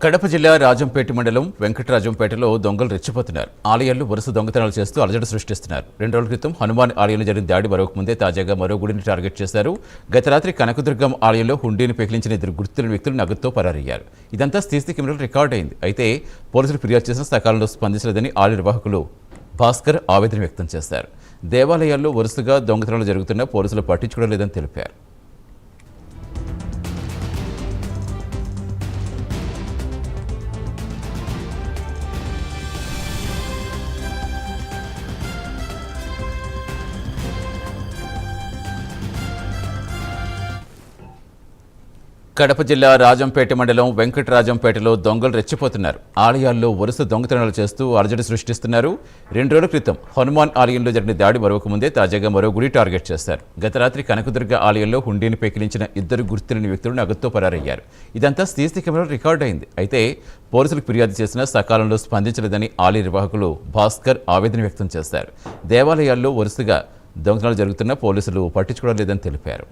కడప జిల్లా రాజంపేట మండలం వెంకటరాజంపేటలో దొంగలు రెచ్చిపోతున్నారు. ఆలయాల్లో వరుస దొంగతనాలు చేస్తూ అలజడి సృష్టిస్తున్నారు. 2 రోజుల క్రితం హనుమాన్ ఆలయంలో జరిగిన దాడి మరొక ముందే తాజాగా మరో గుడిని టార్గెట్ చేశారు. గత రాత్రి కనకదుర్గం ఆలయంలో హుండీని పెకిలించిన 2 గుర్తులేని వ్యక్తులు నగదుతో పరారయ్యారు. ఇదంతా సీసీ కెమెరాలో రికార్డ్ అయింది. అయితే పోలీసులు ఫిర్యాదు చేసిన సకాలంలో స్పందించలేదని ఆలయ నిర్వాహకులు భాస్కర్ ఆవేదన వ్యక్తం చేశారు. దేవాలయాల్లో వరుసగా దొంగతనాలు జరుగుతున్నా పోలీసులు పట్టించుకోవడం లేదని తెలిపారు. కడప జిల్లా రాజంపేట మండలం వెంకటరాజంపేటలో దొంగలు రెచ్చిపోతున్నారు. ఆలయాల్లో వరుస దొంగతనాలు చేస్తూ అలజడి సృష్టిస్తున్నారు. 2 రోజుల క్రితం హనుమాన్ ఆలయంలో జరిగిన దాడి మరొక ముందే తాజాగా మరో గుడి టార్గెట్ చేశారు. గత రాత్రి కనకదుర్గ ఆలయంలో హుండీని పెకిలించిన 2 గుర్తులేని వ్యక్తులు నగదుతో పరారయ్యారు. ఇదంతా సీసీ కెమెరాలో రికార్డ్ అయింది. అయితే పోలీసులకు ఫిర్యాదు చేసినా సకాలంలో స్పందించలేదని ఆలయ నిర్వాహకులు భాస్కర్ ఆవేదన వ్యక్తం చేశారు. దేవాలయాల్లో వరుసగా దొంగతనాలు జరుగుతున్నా పోలీసులు పట్టించుకోవడం లేదని తెలిపారు.